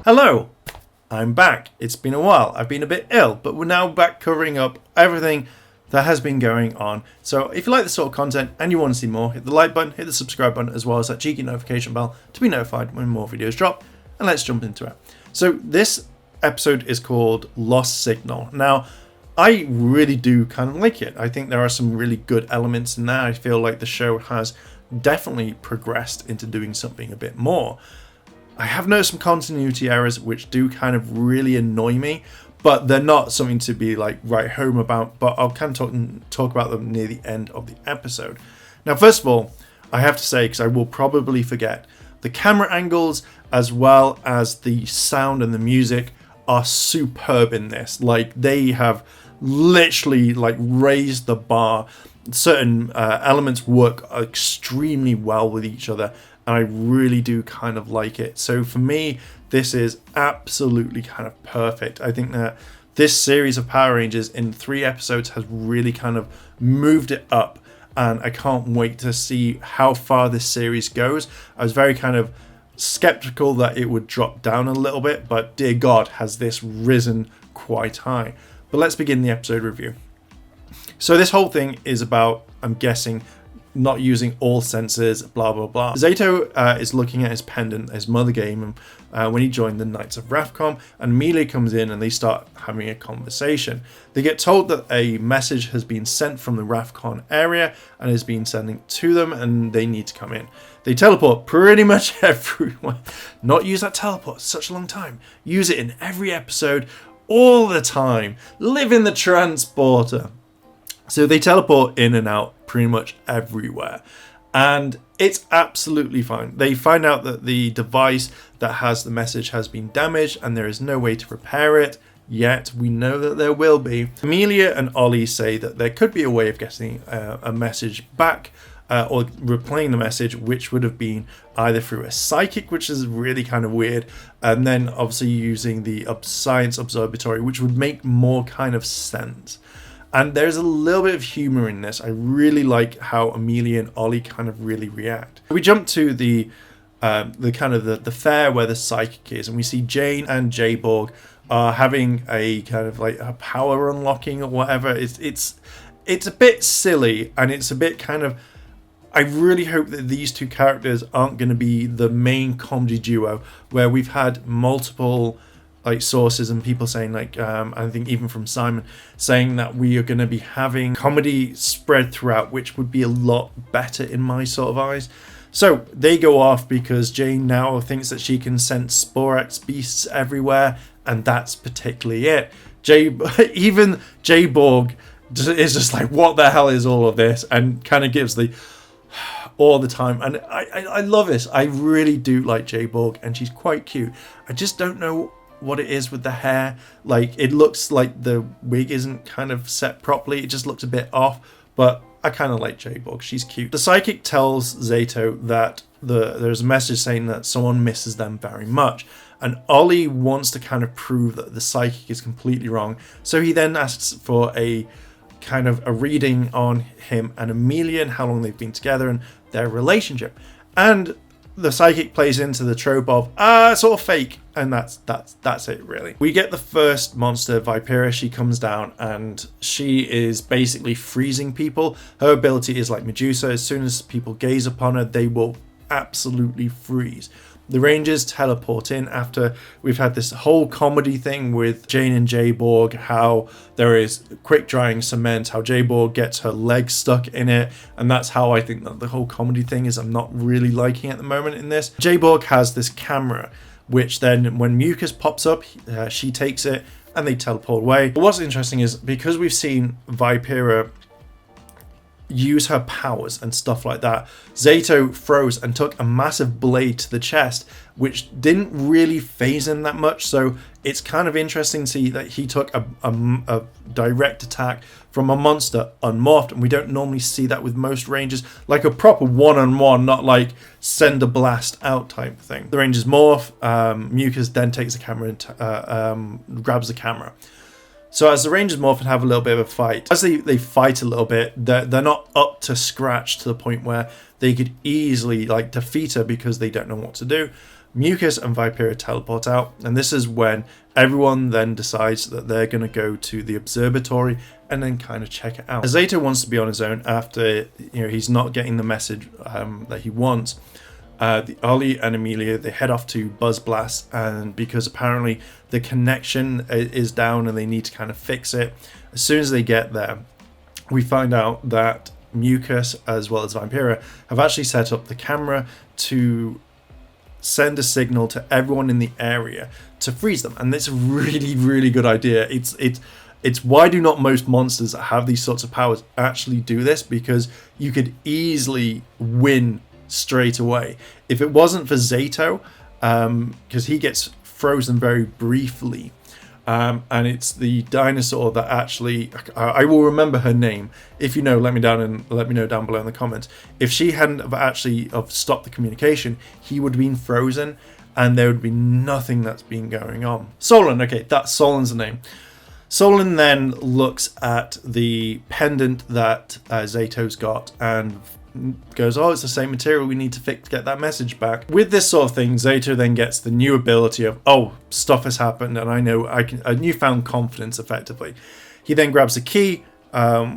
Hello, I'm back. It's been a while. I've been a bit ill, but we're now back covering up everything that has been going on. So if you like this sort of content and you want to see more, hit the like button, hit the subscribe button, as well as that cheeky notification bell to be notified when more videos drop. And let's jump into it. So this episode is called Lost Signal. Now, I really do kind of like it. I think there are some really good elements in there. I feel like the show has definitely progressed into doing something a bit more. I have noticed some continuity errors which do kind of really annoy me, but they're not something to be like right home about, but I'll kind of talk about them near the end of the episode. Now, first of all, I have to say, because I will probably forget, the camera angles as well as the sound and the music are superb in this. Like, they have literally like raised the bar. Certain elements work extremely well with each other, and I really do kind of like it. So for me, this is absolutely kind of perfect. I think that this series of Power Rangers in 3 episodes has really kind of moved it up, and I can't wait to see how far this series goes. I was very kind of skeptical that it would drop down a little bit, but dear God, has this risen quite high. But let's begin the episode review. So this whole thing is about, I'm guessing, not using all senses, blah blah blah. Zato is looking at his pendant his mother gave him when he joined the Knights of Rafcom, and Amelia comes in and they start having a conversation. They get told that a message has been sent from the Rafcon area and is being sent to them, and they need to come in. They teleport pretty much everywhere. Not use that teleport such a long time. Use it in every episode, all the time. Live in the transporter. So they teleport in and out pretty much everywhere, and it's absolutely fine. They find out that the device that has the message has been damaged and there is no way to repair it yet. We know that there will be. Amelia and Ollie say that there could be a way of getting a message back or replaying the message, which would have been either through a psychic, which is really kind of weird, and then obviously using the science observatory, which would make more kind of sense. And there's a little bit of humor in this. I really like how Amelia and Ollie kind of really react. We jump to the kind of the fair where the psychic is, and we see Jane and J-Borg are having a kind of like a power unlocking or whatever. It's a bit silly, and it's a bit kind of, I really hope that these two characters aren't going to be the main comedy duo, where we've had multiple like sources and people saying, like I think even from Simon, saying that we are going to be having comedy spread throughout, which would be a lot better in my sort of eyes. So they go off because Jane now thinks that she can sense Sporax beasts everywhere, and that's particularly it. Even J-Borg is just like, what the hell is all of this, and kind of gives the all the time. And I love this. I really do like J-Borg, and she's quite cute. I just don't know what it is with the hair. Like, it looks like the wig isn't kind of set properly. It just looks a bit off, but I kind of like J-Borg. She's cute. The psychic tells Zato that there's a message saying that someone misses them very much, and Ollie wants to kind of prove that the psychic is completely wrong, so he then asks for a kind of a reading on him and Amelia and how long they've been together and their relationship. And the psychic plays into the trope of it's all fake, and that's it really. We get the first monster, Vipera. She comes down and she is basically freezing people. Her ability is like Medusa. As soon as people gaze upon her, they will absolutely freeze. The Rangers teleport in after we've had this whole comedy thing with Jane and J-Borg, how there is quick drying cement, how J-Borg gets her leg stuck in it, and that's how I think that the whole comedy thing is I'm not really liking at the moment in this. J-Borg has this camera, which then when Mucus pops up, she takes it and they teleport away. But what's interesting is, because we've seen Vipera use her powers and stuff like that, Zato froze and took a massive blade to the chest, which didn't really phase him that much. So it's kind of interesting to see that he took a direct attack from a monster unmorphed, and we don't normally see that with most Rangers, like a proper one-on-one, not like send a blast out type thing. The Rangers morph, Mucus then takes the camera and grabs the camera. So as the Rangers morph and have a little bit of a fight, as they fight a little bit, they're not up to scratch to the point where they could easily like defeat her because they don't know what to do. Mucus and Viperia teleport out, and this is when everyone then decides that they're going to go to the observatory and then kind of check it out. Zato wants to be on his own after he's not getting the message that he wants. Ollie and Amelia, they head off to Buzz Blast, and because apparently the connection is down and they need to kind of fix it. As soon as they get there, we find out that Mucus as well as Viperia have actually set up the camera to send a signal to everyone in the area to freeze them, and it's a really good idea. It's why do not most monsters that have these sorts of powers actually do this, because you could easily win straight away. If it wasn't for Zato, because he gets frozen very briefly, and it's the dinosaur that actually, I will remember her name. If you know, let me know down below in the comments. If she hadn't have actually stopped the communication, he would have been frozen, and there would be nothing that's been going on. Solon, okay, that's Solon's name. Solon then looks at the pendant that Zato's got and goes, oh, it's the same material, we need to get that message back. With this sort of thing, Zato then gets the new ability of, oh, stuff has happened, and I know a newfound confidence effectively. He then grabs a key,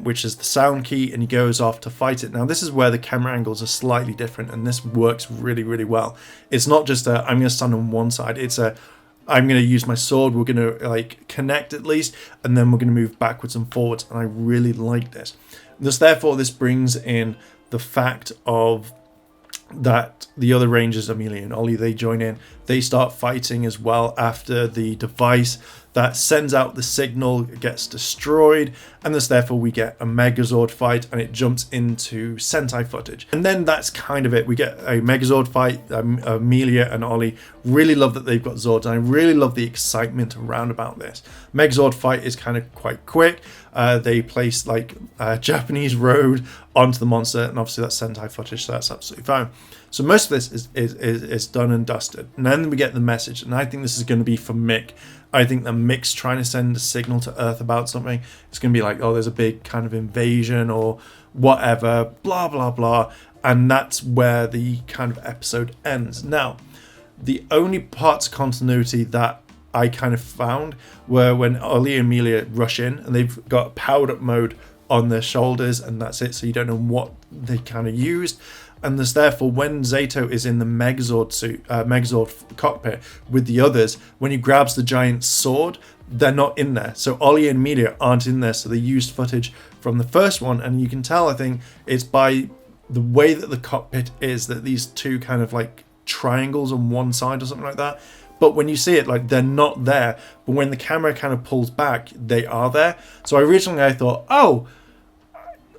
which is the sound key, and he goes off to fight it. Now, this is where the camera angles are slightly different, and this works really well. It's not just I'm going to stand on one side, it's I'm going to use my sword, we're going to connect at least, and then we're going to move backwards and forwards, and I really like this. Therefore, this brings in the fact of that the other Rangers, Amelia and Ollie, they join in. They start fighting as well after the device that sends out the signal gets destroyed, and therefore we get a Megazord fight, and it jumps into Sentai footage. And then that's kind of it. We get a Megazord fight. Amelia and Ollie really love that they've got Zords, and I really love the excitement around about this. Megazord fight is kind of quite quick. They place a Japanese road onto the monster, and obviously that's Sentai footage, so that's absolutely fine. So most of this is done and dusted, and then we get the message, and I think this is going to be for Mick. I think that Mick's trying to send a signal to Earth about something. It's going to be like, oh, there's a big kind of invasion or whatever, blah blah blah, and that's where the kind of episode ends. Now, the only parts of continuity that I kind of found were when Ollie and Amelia rush in, and they've got powered up mode on their shoulders, and that's it, so you don't know what they kind of used. And therefore, when Zato is in the Megazord suit, Megazord cockpit with the others, when he grabs the giant sword, they're not in there. So Ollie and Amelia aren't in there, so they used footage from the first one, and you can tell, I think, it's by the way that the cockpit is, that these two kind of triangles on one side or something like that. But when you see it, they're not there. But when the camera kind of pulls back, they are there. So originally I thought, oh,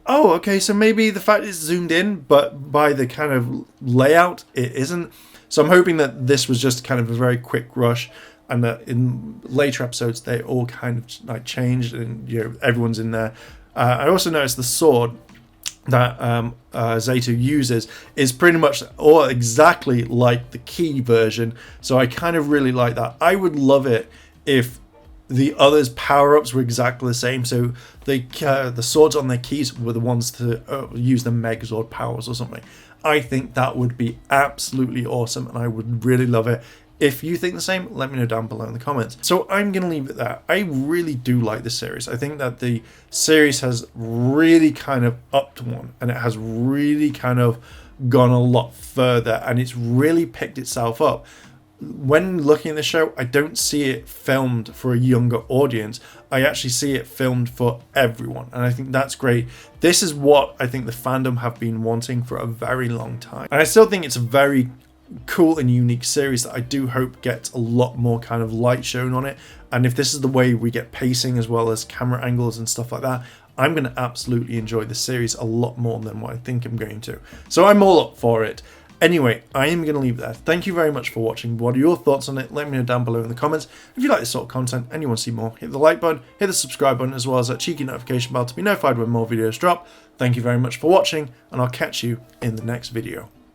okay, so maybe the fact it's zoomed in, but by the kind of layout, it isn't. So I'm hoping that this was just kind of a very quick rush, and that in later episodes, they all kind of changed, and everyone's in there. I also noticed the sword that Zato uses is pretty much or exactly like the key version, so I kind of really like that. I would love it if the others' power-ups were exactly the same, so the swords on their keys were the ones to use the Megazord powers or something. I think that would be absolutely awesome, and I would really love it. If you think the same, let me know down below in the comments. So I'm going to leave it there. I really do like this series. I think that the series has really kind of upped one, and it has really kind of gone a lot further, and it's really picked itself up. When looking at the show, I don't see it filmed for a younger audience. I actually see it filmed for everyone, and I think that's great. This is what I think the fandom have been wanting for a very long time, and I still think it's a very cool and unique series that I do hope gets a lot more kind of light shown on it. And if this is the way we get pacing as well as camera angles and stuff like that, I'm going to absolutely enjoy the series a lot more than what I think I'm going to. So I'm all up for it. Anyway, I am going to leave it there. Thank you very much for watching. What are your thoughts on it? Let me know down below in the comments. If you like this sort of content and you want to see more, hit the like button, hit the subscribe button, as well as that cheeky notification bell to be notified when more videos drop. Thank you very much for watching, and I'll catch you in the next video.